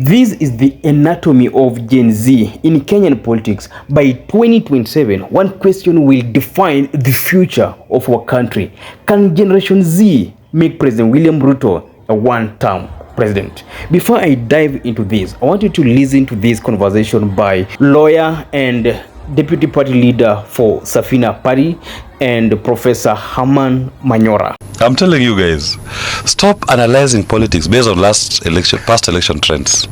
This is the anatomy of Gen Z in Kenyan politics. By 2027, one question will define the future of our country. Can Generation Z make President William Ruto a one-term president? Before I dive into this, I want you to listen to this conversation by lawyer and deputy party leader for Safina Party and Professor Herman Manyora. I'm telling you guys, stop analyzing politics based on past election trends.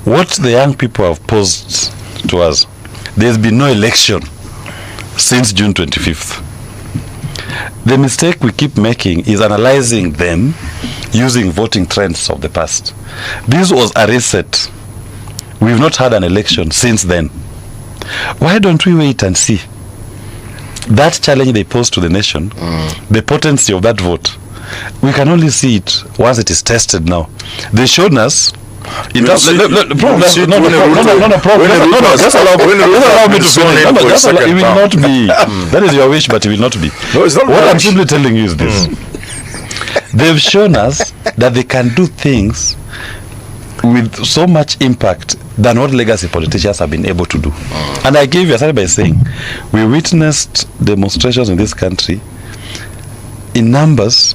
What the young people have posed to us, there's been no election since June 25th. The mistake we keep making is analyzing them using voting trends of the past. This was a reset. We've not had an election since then. Why don't we wait and see? That challenge they posed to the nation, the potency of that vote, we can only see it once it is tested now. They showed us. Just allow me to finish. It will not be. That is your wish, but it will not be. No, it's not. What I'm simply telling you is this. They've shown us that they can do things with so much impact than what legacy politicians have been able to do. And I started by saying, we witnessed demonstrations in this country in numbers,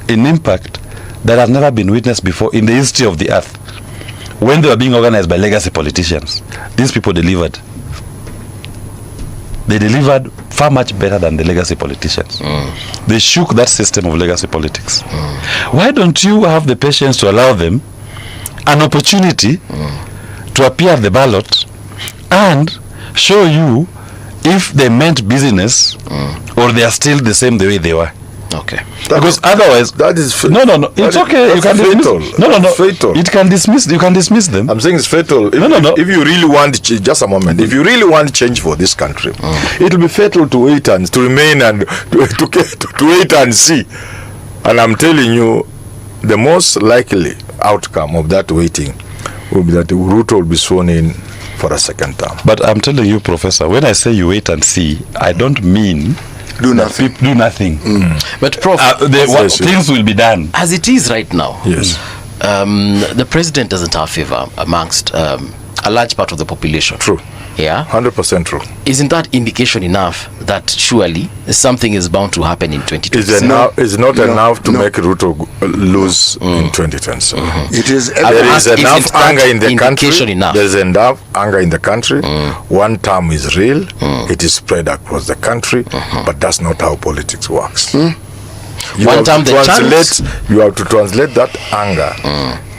in impact, that have never been witnessed before in the history of the earth. When they were being organized by legacy politicians, these people delivered. They delivered far much better than the legacy politicians. They shook that system of legacy politics. Why don't you have the patience to allow them an opportunity to appear at the ballot and show you if they meant business or they are still the same the way they were? Okay. Because otherwise, that is no. It's okay. You can fatal. Dismiss. No. Fatal. It can dismiss. You can dismiss them. I'm saying it's fatal. If you really want just a moment. If you really want change for this country, it will be fatal to wait and to remain and to wait and see. And I'm telling you, the most likely outcome of that waiting will be that Ruto will be sworn in for a second term. But I'm telling you, Professor, when I say you wait and see, I don't mean do nothing. Do nothing. But Prof, things will be done as it is right now. Yes. The president doesn't have favor amongst a large part of the population. True. Yeah. 100% true. Isn't that indication enough that surely something is bound to happen in 2027? It's not enough to make Ruto lose in 2027. It is. There is enough anger in the country. Enough? There is enough anger in the country. One term is real. It is spread across the country, but that's not how politics works. You have to translate that anger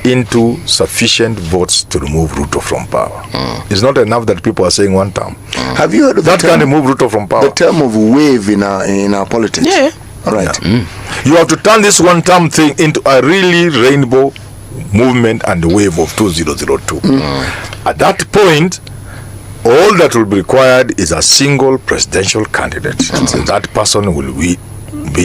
into sufficient votes to remove Ruto from power. It's not enough that people are saying one term. Have you heard of that? Can remove Ruto from power. The term of wave in our politics. Yeah. All right. Yeah. You have to turn this one term thing into a really rainbow movement and the wave of 2002. At that point, all that will be required is a single presidential candidate. And that person will beat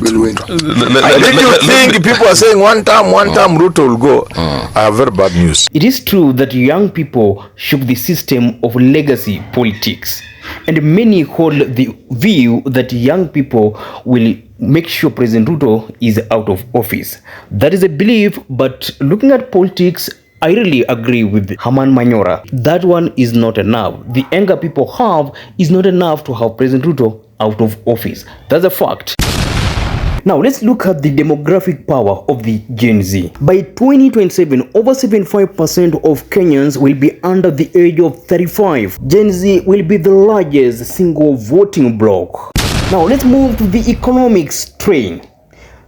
Ruto. If you think people are saying one term Ruto will go, I have very bad news. It is true that young people shook the system of legacy politics, and many hold the view that young people will make sure President Ruto is out of office. That is a belief, but looking at politics, I really agree with Herman Manyora. That one is not enough. The anger people have is not enough to have President Ruto out of office. That's a fact. Now, let's look at the demographic power of the Gen Z. By 2027, over 75% of Kenyans will be under the age of 35. Gen Z will be the largest single voting bloc. Now, let's move to the economic strain.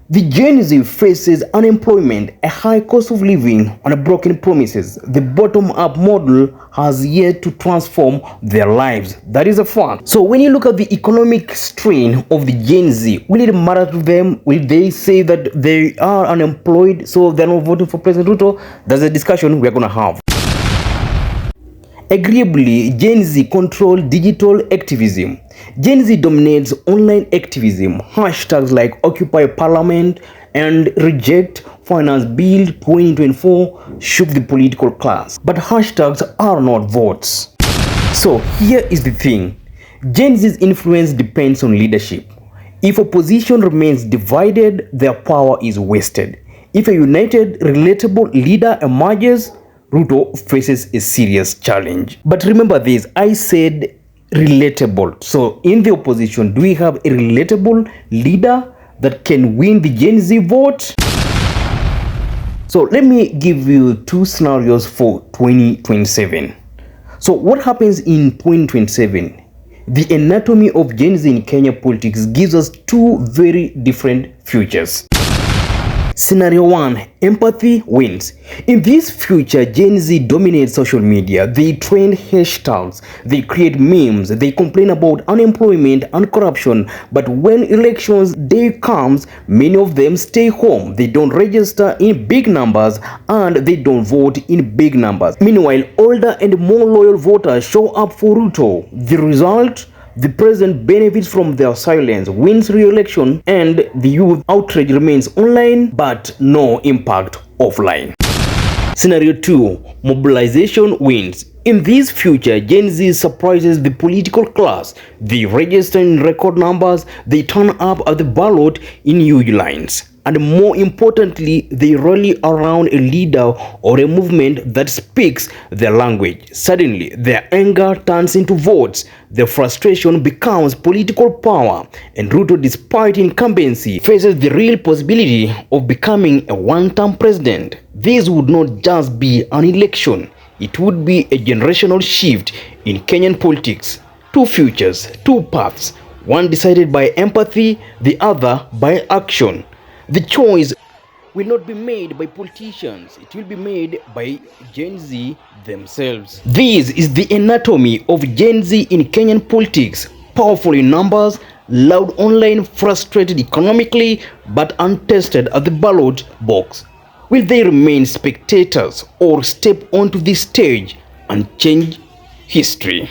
The Gen Z faces unemployment, a high cost of living, and broken promises. The bottom-up model has yet to transform their lives. That is a fact. So when you look at the economic strain of the Gen Z, will it matter to them? Will they say that they are unemployed, so they're not voting for President Ruto? That's a discussion we're going to have. Agreeably, Gen Z control digital activism. Gen Z dominates online activism. Hashtags like Occupy Parliament and Reject Finance Bill 2024 shook the political class. But hashtags are not votes. So here is the thing. Gen Z's influence depends on leadership. If opposition remains divided, their power is wasted. If a united, relatable leader emerges, Ruto faces a serious challenge. But remember this, I said relatable. So in the opposition, do we have a relatable leader that can win the Gen Z vote? So let me give you two scenarios for 2027. So what happens in 2027? The anatomy of Gen Z in Kenya politics gives us two very different futures. Scenario 1, empathy wins. In this future, Gen Z dominates social media. They trend hashtags, they create memes, they complain about unemployment and corruption. But when elections day comes, many of them stay home. They don't register in big numbers and they don't vote in big numbers. Meanwhile, older and more loyal voters show up for Ruto. The result? The president benefits from their silence, wins re-election, and the youth outrage remains online but no impact offline. Scenario 2, mobilization wins. In this future, Gen Z surprises the political class. They register in record numbers, they turn up at the ballot in huge lines. And more importantly, they rally around a leader or a movement that speaks their language. Suddenly, their anger turns into votes. Their frustration becomes political power. And Ruto, despite incumbency, faces the real possibility of becoming a one-term president. This would not just be an election. It would be a generational shift in Kenyan politics. Two futures, two paths, one decided by empathy, the other by action. The choice will not be made by politicians, it will be made by Gen Z themselves. This is the anatomy of Gen Z in Kenyan politics. Powerful in numbers, loud online, frustrated economically, but untested at the ballot box. Will they remain spectators or step onto this stage and change history?